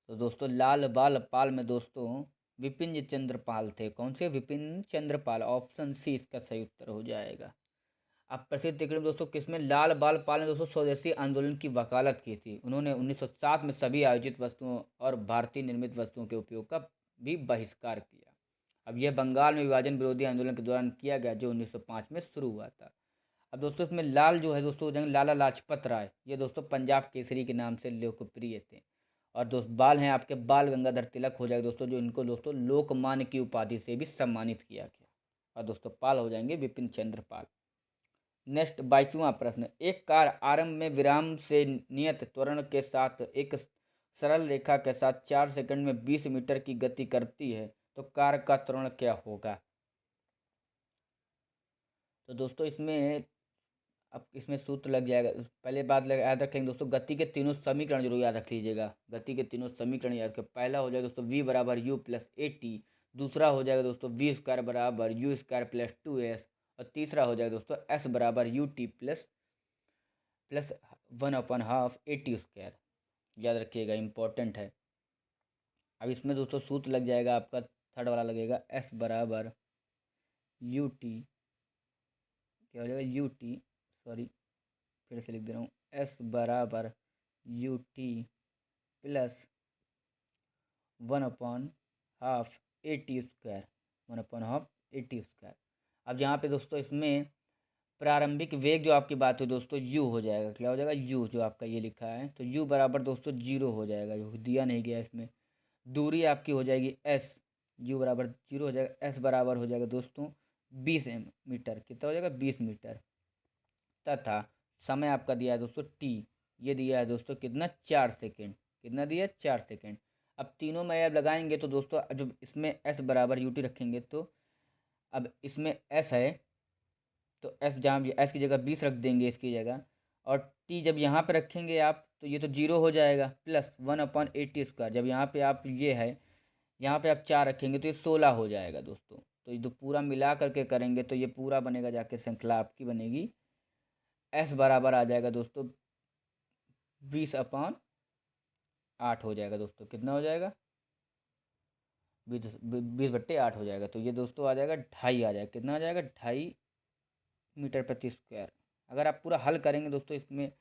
तो दोस्तों लाल बाल पाल में दोस्तों विपिन चंद्र पाल थे। कौन से? विपिन चंद्र पाल। ऑप्शन सी इसका सही उत्तर हो जाएगा। अब प्रसिद्ध तिकड़ी में दोस्तों किसमें लाल बाल पाल ने दोस्तों स्वदेशी आंदोलन की वकालत की थी। उन्होंने 1907 में सभी आयोजित वस्तुओं और भारतीय निर्मित वस्तुओं के उपयोग का भी बहिष्कार किया। अब यह बंगाल में विभाजन विरोधी आंदोलन के दौरान किया गया जो 1905 में शुरू हुआ था। अब दोस्तों इसमें लाल जो है दोस्तों हो जाएंगे लाला लाजपत राय। ये दोस्तों पंजाब केसरी के नाम से लोकप्रिय थे। और दोस्त बाल हैं आपके बाल गंगाधर तिलक हो जाएगा दोस्तों, जो इनको दोस्तों लोकमान्य की उपाधि से भी सम्मानित किया गया। और दोस्तों पाल हो जाएंगे विपिन चंद्र पाल। नेक्स्ट 22वां प्रश्न, एक कार आरंभ में विराम से नियत त्वरण के साथ एक सरल रेखा के साथ 4 सेकंड में 20 मीटर की गति करती है तो कार का त्वरण क्या होगा? तो दोस्तों इसमें अब इसमें सूत्र लग जाएगा। पहले बात याद रखेंगे दोस्तों, गति के तीनों समीकरण जरूर याद रख लीजिएगा। गति के तीनों समीकरण याद रखें। पहला हो जाएगा दोस्तों v बराबर यू प्लस ए टी। दूसरा हो जाएगा दोस्तों वी स्क्वायर बराबर यू स्क्वायर प्लस 2s। और तीसरा हो जाएगा दोस्तों एस बराबर U T plus plus 1/2 A T square. याद रखिएगा, इंपॉर्टेंट है। अब इसमें दोस्तों सूत्र लग जाएगा आपका, थर्ड वाला लगेगा एस बराबर यू टी, क्या हो जाएगा यू टी, सॉरी फिर से लिख दे रहा हूँ, एस बराबर U T plus 1/2 A T square, 1/2 A T square. अब यहाँ पे दोस्तों इसमें प्रारंभिक वेग जो आपकी बात हुई दोस्तों u हो जाएगा। क्या हो जाएगा? u, जो आपका ये लिखा है तो u बराबर दोस्तों 0 हो जाएगा, जो दिया नहीं गया इसमें। दूरी आपकी हो जाएगी s, u बराबर 0 हो जाएगा। s बराबर हो जाएगा दोस्तों 20 मीटर। कितना हो जाएगा? 20 मीटर। तथा समय आपका दिया है दोस्तों t, ये दिया है दोस्तों कितना? 4 सेकेंड। कितना दिया है? 4 सेकेंड। अब तीनों में आप लगाएंगे तो दोस्तों जब इसमें s बराबर u t रखेंगे तो अब इसमें s है तो एस, जहाँ एस की जगह 20 रख देंगे इसकी जगह, और टी जब यहाँ पे रखेंगे आप तो ये तो 0 हो जाएगा, प्लस 1/80 स्क्वायर। जब यहाँ पे आप ये है यहाँ पे आप 4 रखेंगे तो ये 16 हो जाएगा दोस्तों। तो ये तो पूरा मिला करके करेंगे तो ये पूरा बनेगा, जाके श्रृंखला आपकी बनेगी। एस बराबर आ जाएगा दोस्तों 20/8 हो जाएगा दोस्तों। कितना हो जाएगा? 20/8 हो जाएगा। तो ये दोस्तों आ जाएगा 2.5 आ जाएगा। कितना आ जाएगा? 2.5 मीटर प्रति स्क्वायर। अगर आप पूरा हल करेंगे दोस्तों इसमें,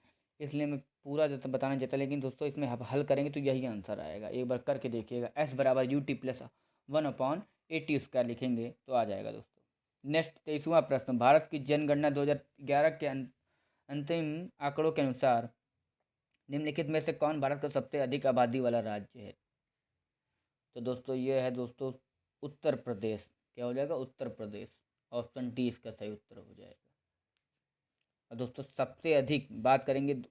इसलिए मैं पूरा बताना चाहता, लेकिन दोस्तों इसमें आप हल करेंगे तो यही आंसर आएगा। एक बार करके देखिएगा। S बराबर UT प्लस 1/80² लिखेंगे तो आ जाएगा दोस्तों। नेक्स्ट 23वां प्रश्न, भारत की जनगणना 2011 के अंतिम आंकड़ों के अनुसार निम्नलिखित में से कौन भारत का सबसे अधिक आबादी वाला राज्य है? तो दोस्तों ये है दोस्तों उत्तर प्रदेश। क्या हो जाएगा? उत्तर प्रदेश। ऑप्शन डी इसका सही उत्तर हो जाएगा। और दोस्तों सबसे अधिक बात करेंगे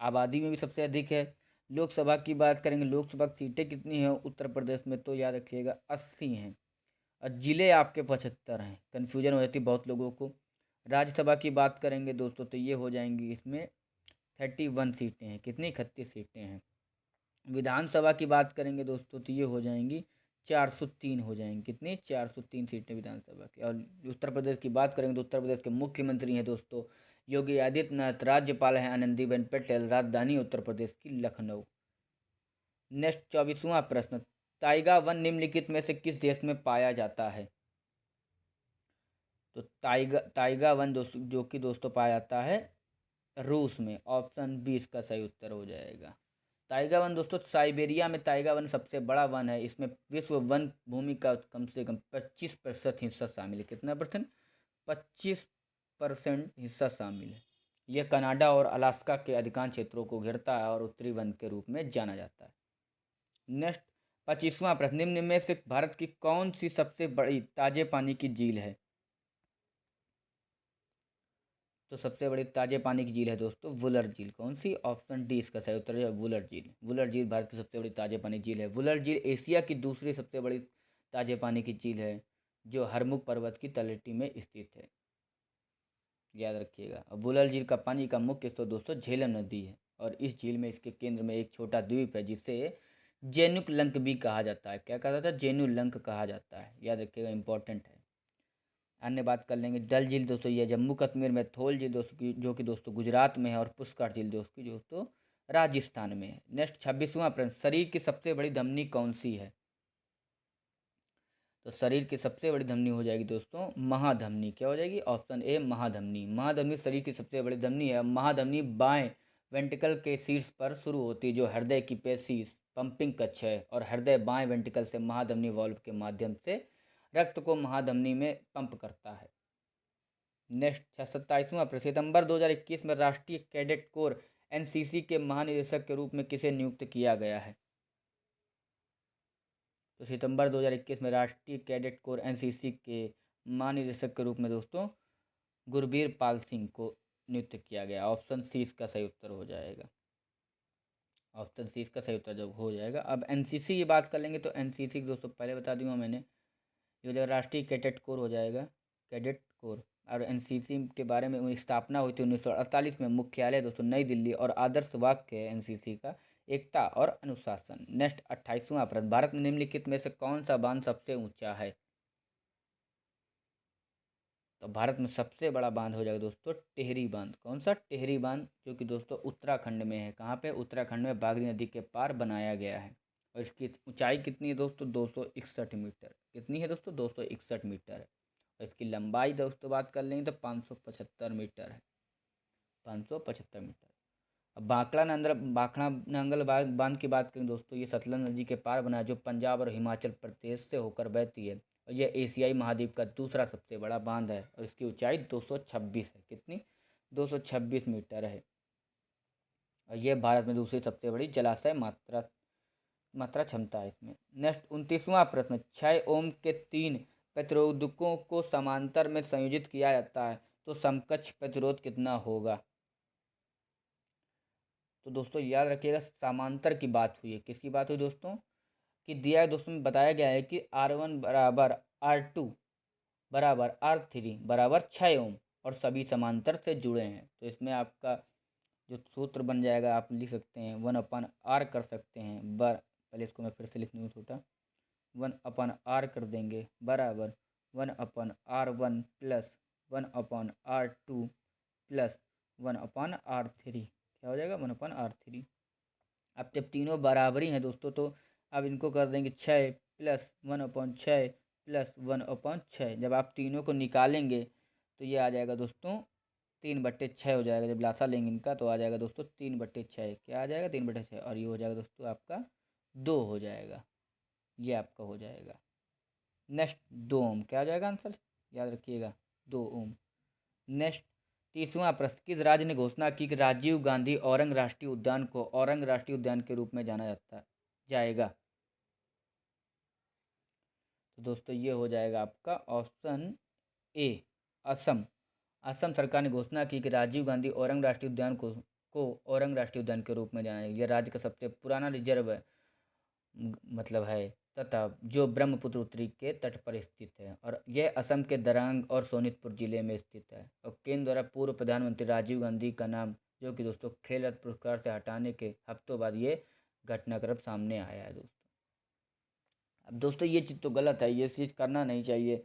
आबादी में भी सबसे अधिक है। लोकसभा की बात करेंगे, लोकसभा की सीटें कितनी हैं उत्तर प्रदेश में, तो याद रखिएगा 80 हैं। और जिले आपके 75 हैं। कन्फ्यूजन हो जाती है बहुत लोगों को। राज्यसभा की बात करेंगे दोस्तों तो ये हो जाएंगी इसमें 31 सीटें हैं। कितनी? 31 सीटें हैं। विधानसभा की बात करेंगे दोस्तों तो ये हो जाएंगी 403 हो जाएंगी। कितनी? 403 सीटें विधानसभा की। और उत्तर प्रदेश की बात करेंगे तो उत्तर प्रदेश के मुख्यमंत्री हैं दोस्तों योगी आदित्यनाथ, राज्यपाल हैं आनंदीबेन पटेल, राजधानी उत्तर प्रदेश की लखनऊ। नेक्स्ट 24वां प्रश्न, ताइगा वन निम्नलिखित में से किस देश में पाया जाता है? तो ताइगा वन दोस्तों जो कि दोस्तों पाया जाता है रूस में। ऑप्शन बी इसका सही उत्तर हो जाएगा। ताइगा वन दोस्तों साइबेरिया में ताइगा वन सबसे बड़ा वन है। इसमें विश्व वन भूमि का कम से कम 25% हिस्सा शामिल है। कितना परसेंट? 25% हिस्सा शामिल है। यह कनाडा और अलास्का के अधिकांश क्षेत्रों को घेरता है और उत्तरी वन के रूप में जाना जाता है। नेक्स्ट 25वां प्रश्न, निम्न में से भारत की कौन सी सबसे बड़ी ताजे पानी की झील है? तो सबसे बड़ी ताजे पानी की झील है दोस्तों वुलर झील। कौन सी? ऑप्शन डी इसका सही उत्तर है वुलर झील। वुलर झील भारत की सबसे बड़ी ताजे पानी की झील है। वुलर झील एशिया की दूसरी सबसे बड़ी ताजे पानी की झील है जो हरमुख पर्वत की तलहटी में स्थित है। याद रखिएगा। वुलर झील का पानी का मुख्य स्रोत दोस्तों झेलम नदी है। और इस झील में इसके केंद्र में एक छोटा द्वीप है जिसे जेनुक लंक भी कहा जाता है। क्या कहा जाता है? जेनु लंक कहा जाता है। याद रखिएगा, इंपॉर्टेंट है। अन्य बात कर लेंगे। डल झील दोस्तों ये जम्मू कश्मीर में, थोल झील दोस्तों की जो कि दोस्तों गुजरात में है, और पुष्कर झील दोस्तों की दोस्तों राजस्थान में है। नेक्स्ट 26वां प्रश्न, शरीर की सबसे बड़ी धमनी कौन सी है? तो शरीर की सबसे बड़ी धमनी हो जाएगी दोस्तों महाधमनी। क्या हो जाएगी? Option A महाधमनी। महाधमनी शरीर की सबसे बड़ी धमनी है। महाधमनी बाएं वेंट्रिकल के शीर्ष पर शुरू होती है जो हृदय की पेशी पंपिंग कक्ष है, और हृदय बाएं वेंट्रिकल से महाधमनी वाल्व के माध्यम से रक्त को महाधमनी में पंप करता है। नेक्स्ट 27वां प्रश्न, सितंबर 2021 में राष्ट्रीय कैडेट कोर एनसीसी के महानिदेशक के रूप में किसे नियुक्त किया गया है? तो सितंबर 2021 में राष्ट्रीय कैडेट कोर एनसीसी के महानिदेशक के रूप में दोस्तों गुरबीर पाल सिंह को नियुक्त किया गया। ऑप्शन सी इसका सही उत्तर हो जाएगा। ऑप्शन सी इसका सही उत्तर जब हो जाएगा। अब एनसीसी की बात कर लेंगे तो एनसीसी दोस्तों पहले बता दूंगा मैंने, ये हो जाएगा राष्ट्रीय कैडेट कोर हो जाएगा। कैडेट कोर और एनसीसी के बारे में उनकी स्थापना हुई थी 1948 में। मुख्यालय दोस्तों नई दिल्ली और आदर्श वाक्य है एनसीसी का एकता और अनुशासन। नेक्स्ट 28वां प्रश्न, भारत में निम्नलिखित में से कौन सा बांध सबसे ऊंचा है? तो भारत में सबसे बड़ा बांध हो जाएगा दोस्तों टिहरी बांध। कौन सा? टिहरी बांध, जो कि दोस्तों उत्तराखंड में है। कहाँ पे? उत्तराखंड में बागरी नदी के पार बनाया गया है। और इसकी ऊंचाई कितनी है दोस्तों? 261 मीटर। कितनी है दोस्तों? 261 मीटर है। और इसकी लंबाई दोस्तों बात कर लेंगे तो 575 मीटर है। 575 मीटर। अब भाखड़ा नांगल बांध की बात करें दोस्तों, ये सतलज नदी के पार बना है जो पंजाब और हिमाचल प्रदेश से होकर बहती है। और यह एशियाई महाद्वीप का दूसरा सबसे बड़ा बांध है। और इसकी ऊंचाई 226 है। कितनी? 226 मीटर है। और यह भारत में दूसरी सबसे बड़ी जलाशय मात्रा क्षमता है इसमें। नेक्स्ट 29वां प्रश्न, 6 ओम के 3 प्रतिरोधकों को समांतर में संयोजित किया जाता है तो समकक्ष प्रतिरोध कितना होगा? तो दोस्तों याद रखिएगा समांतर की बात हुई है। किसकी बात हुई दोस्तों? कि दिया है दोस्तों में बताया गया है कि R1 बराबर R2 बराबर R3 बराबर 6 ओम और सभी समांतर से जुड़े हैं। तो इसमें आपका जो सूत्र बन जाएगा आप लिख सकते हैं 1/R कर सकते हैं। पहले इसको मैं फिर से लिख लूँ छोटा, 1/R कर देंगे बराबर 1/R1 plus 1/R2 plus 1/R3। क्या हो जाएगा? 1/R3। अब जब तीनों बराबरी हैं दोस्तों तो अब इनको कर देंगे 6 +1/6 +1/6। जब आप तीनों को निकालेंगे तो ये आ जाएगा दोस्तों 3/6 हो जाएगा। जब लासा लेंगे इनका तो आ जाएगा दोस्तों 3/6। क्या आ जाएगा 3/6, और ये हो जाएगा दोस्तों आपका 2 हो जाएगा। ये आपका हो जाएगा। नेक्स्ट 2 ओम क्या हो जाएगा आंसर, याद रखिएगा 2 ओम। नेक्स्ट 30वां प्रश्न, किस राज्य ने घोषणा की कि राजीव गांधी औरंग राष्ट्रीय उद्यान को औरंग राष्ट्रीय उद्यान के रूप में जाना जाएगा। तो दोस्तों ये हो जाएगा आपका ऑप्शन ए, असम। असम सरकार ने घोषणा की कि राजीव गांधी औरंग राष्ट्रीय उद्यान को औरंग राष्ट्रीय उद्यान के रूप में जाना जाएगा। यह राज्य का सबसे पुराना रिजर्व मतलब है तथा जो ब्रह्मपुत्र उत्तरी के तट पर स्थित है, और यह असम के दरांग और सोनितपुर जिले में स्थित है। और केंद्र द्वारा पूर्व प्रधानमंत्री राजीव गांधी का नाम, जो कि दोस्तों खेल रत्न पुरस्कार से हटाने के हफ्तों बाद ये घटनाक्रम सामने आया है दोस्तों। अब दोस्तों ये चीज़ तो गलत है, ये चीज़ करना नहीं चाहिए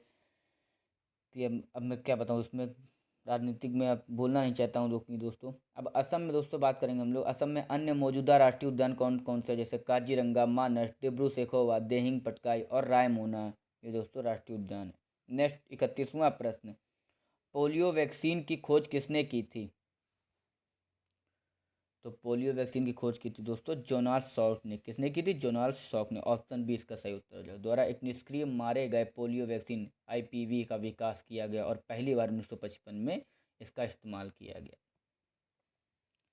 कि अब मैं क्या बताऊँ उसमें, राजनीतिक में अब बोलना नहीं चाहता हूँ दोस्तों। अब असम में दोस्तों बात करेंगे हम लोग। असम में अन्य मौजूदा राष्ट्रीय उद्यान कौन कौन से, जैसे काजीरंगा, मानस, डिब्रू सैखोवा, देहिंग पटकाई और रायमोना, ये दोस्तों राष्ट्रीय उद्यान है। नेक्स्ट 31वां प्रश्न, पोलियो वैक्सीन की खोज किसने की थी। तो पोलियो वैक्सीन की खोज की थी दोस्तों जोनास सॉल्क ने। किसने की थी, जोनास सॉल्क ने। ऑप्शन बी इसका सही उत्तर हो जाएगा। द्वारा एक निष्क्रिय मारे गए पोलियो वैक्सीन आईपीवी का विकास किया गया और पहली बार 1955 में इसका इस्तेमाल किया गया।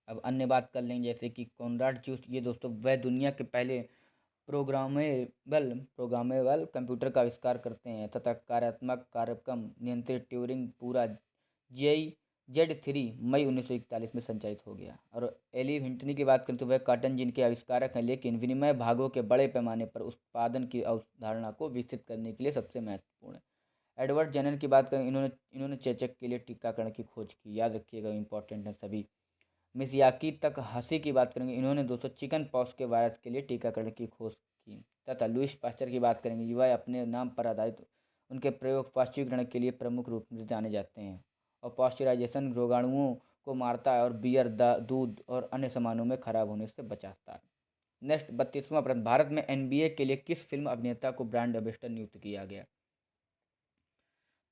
अब अन्य बात कर लेंगे, जैसे कि कॉनराड जूस, ये दोस्तों वह दुनिया के पहले प्रोग्रामेबल कंप्यूटर का आविष्कार करते हैं तथा कार्यात्मक कार्यक्रम नियंत्रित ट्यूरिंग पूरा Z3 मई 1941 में संचालित हो गया। और एली हिंटनी की बात करें तो वह कॉटन जिन के आविष्कारक हैं, लेकिन विनिमय भागों के बड़े पैमाने पर उत्पादन की अवधारणा को विकसित करने के लिए सबसे महत्वपूर्ण है। एडवर्ड जेनर की बात करें, इन्होंने चेचक के लिए टीकाकरण की खोज की। याद रखिएगा, इंपॉर्टेंट है सभी। मिसियाकी तक हसी की बात करेंगे, इन्होंने दोस्तों चिकन पॉक्स के वायरस के लिए टीकाकरण की खोज की। तथा लुइस पास्चर की बात करेंगे, वह अपने नाम पर आधारित उनके प्रयोग पाश्चुरीकरण के लिए प्रमुख रूप से जाने जाते हैं। और पाश्चराइजेशन रोगाणुओं को मारता है और बियर, दूध और अन्य सामानों में खराब होने से बचाता है। नेक्स्ट 32वां प्रश्न, भारत में एनबीए के लिए किस फिल्म अभिनेता को ब्रांड एम्बेसडर नियुक्त किया गया।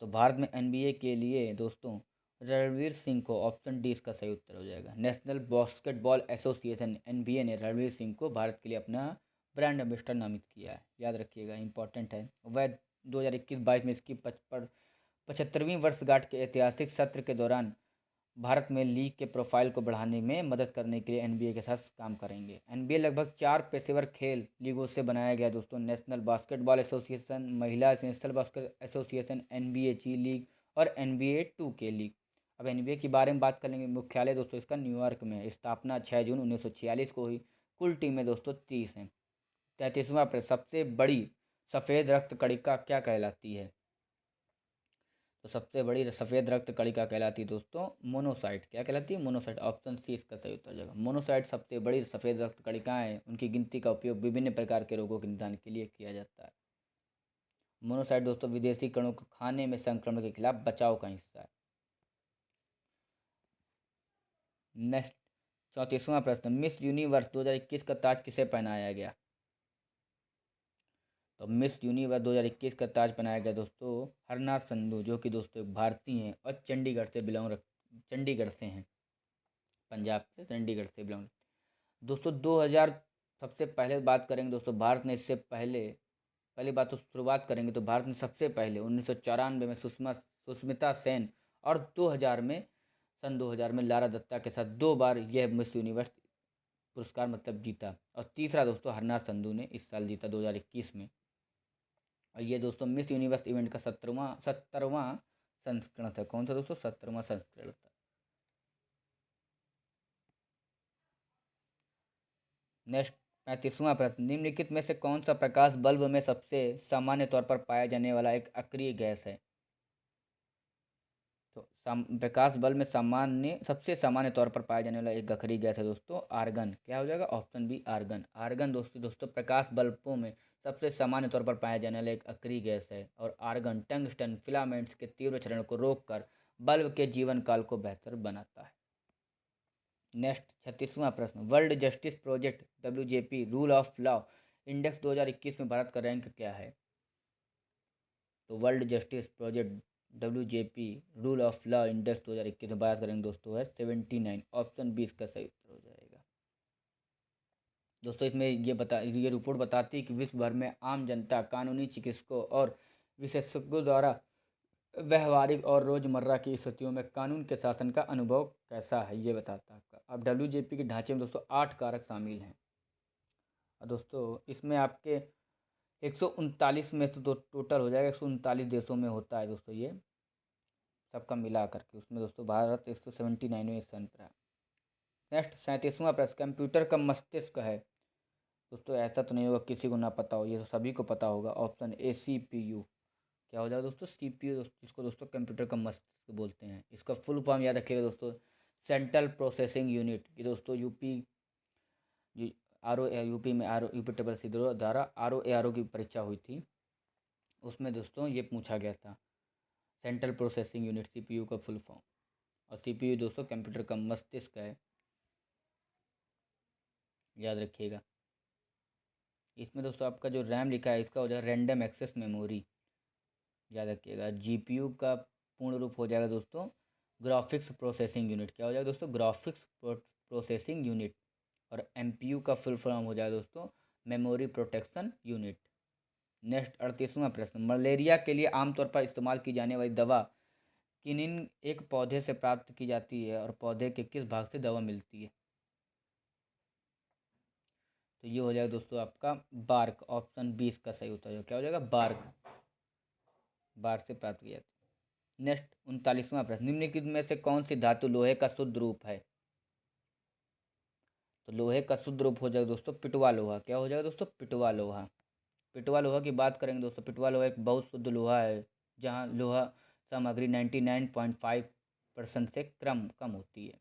तो भारत में एनबीए के लिए दोस्तों रणवीर सिंह को, ऑप्शन डी इसका सही उत्तर हो जाएगा। नेशनल बास्केटबॉल एसोसिएशन एनबीए ने रणवीर सिंह को भारत के लिए अपना ब्रांड एम्बेसडर नामित किया है। याद रखिएगा, इंपॉर्टेंट है। वह 2021-22 में इसकी 75वीं वर्षगांठ के ऐतिहासिक सत्र के दौरान भारत में लीग के प्रोफाइल को बढ़ाने में मदद करने के लिए एनबीए के साथ काम करेंगे। एनबीए लगभग 4 पेशेवर खेल लीगों से बनाया गया दोस्तों। नेशनल बास्केटबॉल एसोसिएशन, महिला नेशनल बास्केट एसोसिएशन, एनबीए जी लीग और एनबीए 2K लीग। अब एनबीए के बारे में बात करेंगे। मुख्यालय दोस्तों इसका न्यूयॉर्क में है। स्थापना 6 जून 1946 को हुई। कुल टीमें दोस्तों 30 हैं। 33वां प्रश्न, सबसे बड़ी सफ़ेद रक्त कणिका क्या कहलाती है। तो सबसे बड़ी सफ़ेद रक्त कणिका कहलाती है दोस्तों मोनोसाइट। क्या कहलाती है, मोनोसाइट। ऑप्शन सी इसका सही उत्तर हो जाएगा। मोनोसाइट सबसे बड़ी सफ़ेद रक्त कणिकाएं हैं। उनकी गिनती का उपयोग विभिन्न प्रकार के रोगों के निदान के लिए किया जाता है। मोनोसाइट दोस्तों विदेशी कणों को खाने में संक्रमण के खिलाफ बचाव का हिस्सा है। नेक्स्ट 34वां प्रश्न, मिस यूनिवर्स 2021 का ताज किसे पहनाया गया। तो मिस यूनिवर्स 2021 का ताज पहनाया गया दोस्तों हरनाथ संधू, जो कि दोस्तों एक भारतीय हैं और चंडीगढ़ से हैं। पंजाब से, चंडीगढ़ से बिलोंग। दोस्तों 2000, सबसे पहले बात करेंगे दोस्तों, भारत ने इससे पहले, पहली बात तो शुरुआत करेंगे तो भारत ने सबसे पहले 1994 में सुष्मिता सेन और 2000 में, सन 2000 में लारा दत्ता के साथ 2 बार यह मिस यूनिवर्स पुरस्कार मतलब जीता। और तीसरा दोस्तों हरनाथ संधू ने इस साल जीता 2021 में। और ये दोस्तों मिस यूनिवर्स इवेंट का 70वां संस्करण था। कौन सा दोस्तों, 70वां संस्करण था। नेक्स्ट 35वां प्रश्न, निम्नलिखित में से कौन सा प्रकाश बल्ब में सबसे सामान्य तौर पर पाया जाने वाला एक अक्रिय गैस है। तो प्रकाश बल्ब में सबसे सामान्य तौर पर पाया जाने वाला एक अक्रिय गैस है दोस्तों आर्गन। क्या हो जाएगा, ऑप्शन बी आर्गन। आर्गन दोस्तों प्रकाश बल्बों में सबसे सामान्य तौर पर पाया जाने वाला एक अक्रिय गैस है। और आर्गन टंगस्टन फिलामेंट्स के तीव्र क्षरण को रोककर बल्ब के जीवन काल को बेहतर बनाता है। नेक्स्ट 36वां प्रश्न, world justice project WJP rule of law index 2021 में भारत का रैंक क्या है? तो world justice project WJP rule of law index 2021 में भारत का रैंक दोस्तों है 79। ऑप्शन 20 का सही उत्तर हो जाएगा। दोस्तों इसमें ये रिपोर्ट बताती है कि विश्व भर में आम जनता, कानूनी चिकित्सकों और विशेषज्ञों द्वारा व्यवहारिक और रोजमर्रा की स्थितियों में कानून के शासन का अनुभव कैसा है, ये बताता है आपका। अब WJP के ढांचे में दोस्तों 8 कारक शामिल हैं। और दोस्तों इसमें आपके 139 में से तो टोटल हो जाएगा, 139 देशों में होता है दोस्तों ये सबका मिला करके। उसमें दोस्तों भारत 179वें स्थान पर है। नेक्स्ट 37वां प्रश्न, कंप्यूटर का मस्तिष्क है। दोस्तों ऐसा तो नहीं होगा किसी को ना पता हो, ये तो सभी को पता होगा। Option A CPU। क्या हो जाएगा दोस्तों? CPU दोस्तों, इसको दोस्तों कंप्यूटर का मस्तिष्क बोलते हैं। इसका फुल फॉर्म याद रखिएगा दोस्तों, सेंट्रल प्रोसेसिंग यूनिट। ये दोस्तों यूपी यूपी में यूपी ट्रिपल सी द्वारा ROARO की परीक्षा हुई थी, उसमें दोस्तों ये पूछा गया था, सेंट्रल प्रोसेसिंग यूनिट CPU का फुल फॉर्म। और CPU दोस्तों कंप्यूटर का मस्तिष्क है, याद रखिएगा। इसमें दोस्तों आपका जो रैम लिखा है इसका हो जाएगा रैंडम एक्सेस मेमोरी, याद रखिएगा। GPU का पूर्ण रूप हो जाएगा दोस्तों ग्राफिक्स प्रोसेसिंग यूनिट। क्या हो जाएगा दोस्तों? Graphics processing unit. और MPU का फुल फॉर्म हो जाएगा दोस्तों मेमोरी प्रोटेक्शन यूनिट। नेक्स्ट 38वां प्रश्न, मलेरिया के लिए आमतौर पर इस्तेमाल की जाने वाली दवा किनिन एक पौधे से प्राप्त की जाती है और पौधे के किस भाग से दवा मिलती है? तो ये हो जाएगा दोस्तों आपका बार्क। ऑप्शन 20 का सही उत्तर है। क्या हो जाएगा? बार्क, बार्क से प्राप्त की जाती है। नेक्स्ट 39वां प्रश्न, निम्नलिखित में से कौन सी धातु लोहे का शुद्ध रूप है? तो लोहे का शुद्ध रूप हो जाएगा दोस्तों पिटवा लोहा। क्या हो जाएगा दोस्तों? पिटवा लोहा। पिटवा लोहा की बात करेंगे दोस्तों, पिटवा लोहा एक बहुत शुद्ध लोहा है, जहाँ लोहा सामग्री 99.5% से कम होती है।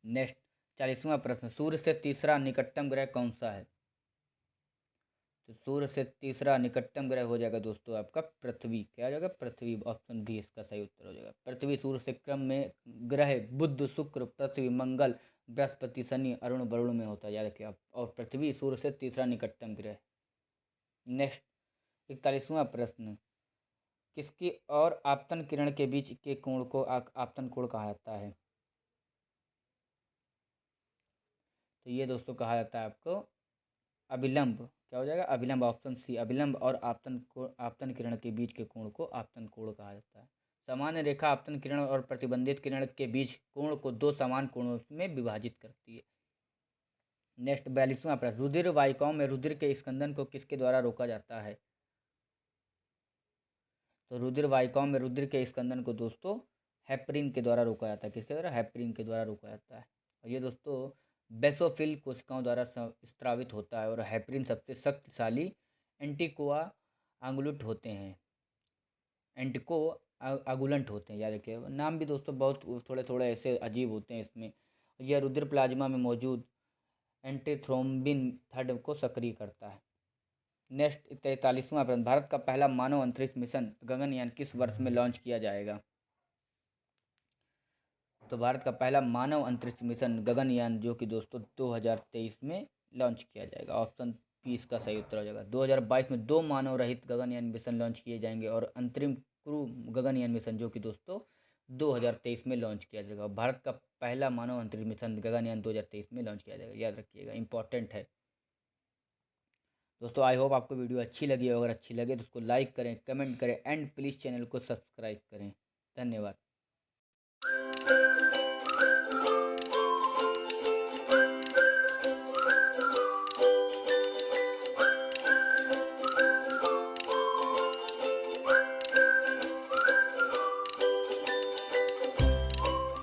नेक्स्ट 40वां प्रश्न, सूर्य से तीसरा निकटतम ग्रह कौन सा है? तो सूर्य से तीसरा निकटतम ग्रह हो जाएगा दोस्तों आपका पृथ्वी। क्या हो जाएगा? पृथ्वी। ऑप्शन 20 का सही उत्तर हो जाएगा। पृथ्वी सूर्य से क्रम में ग्रह बुध, शुक्र, पृथ्वी, मंगल, बृहस्पति, शनि, अरुण, वरुण में होता है, याद रखिए आप। और पृथ्वी सूर्य से तीसरा निकटतम ग्रह। नेक्स्ट 41वां प्रश्न, किसकी और आपतन किरण के बीच के कोण को आपतन कोण कहा जाता है? तो ये दोस्तों कहा जाता है आपको अभिलंब। क्या हो जाएगा? अभिलंब। ऑप्शन सी, अभिलंब और आपतन किरण के बीच के कोण को आपतन कोण कहा जाता है। सामान्य रेखा आपतन किरण और प्रतिबंधित किरण के बीच कोण को दो समान कोणों में विभाजित करती है। नेक्स्ट 42वां प्रश्न, रुधिर वाहिकाओं में रुधिर के स्कंदन को किसके द्वारा रोका जाता है? तो रुधिर वाहिकाओं में रुधिर के स्कंदन को दोस्तों हेपरिन के द्वारा रोका जाता है। किसके द्वारा? हेपरिन के द्वारा रोका जाता है। और ये दोस्तों बेसोफिल कोशिकाओं द्वारा स्रावित होता है। और हेपरिन सबसे शक्तिशाली एंटीकोआ आंगुलट होते हैं, एंटिको आगुलेंट होते हैं, याद रखिए। नाम भी दोस्तों बहुत थोड़े थोड़े ऐसे अजीब होते हैं इसमें। यह रुधिर प्लाज्मा में मौजूद एंटीथ्रोम्बिन थर्ड को सक्रिय करता है। नेक्स्ट 43वां प्रश्न, भारत का पहला मानव अंतरिक्ष मिशन गगनयान किस वर्ष में लॉन्च किया जाएगा? तो भारत का पहला मानव अंतरिक्ष मिशन गगनयान जो कि दोस्तों 2023 में लॉन्च किया जाएगा। ऑप्शन 20 का सही उत्तर हो जाएगा। 2022 में 2 मानव रहित गगनयान मिशन लॉन्च किए जाएंगे और अंतरिम क्रू गगनयान मिशन जो कि दोस्तों 2023 में लॉन्च किया जाएगा। भारत का पहला मानव अंतरिक्ष मिशन गगनयान 2023 में लॉन्च किया जाएगा, याद रखिएगा, इंपॉर्टेंट है दोस्तों। आई होप आपको वीडियो अच्छी लगी। अगर अच्छी लगे तो उसको लाइक करें, कमेंट करें एंड प्लीज़ चैनल को सब्सक्राइब करें। धन्यवाद।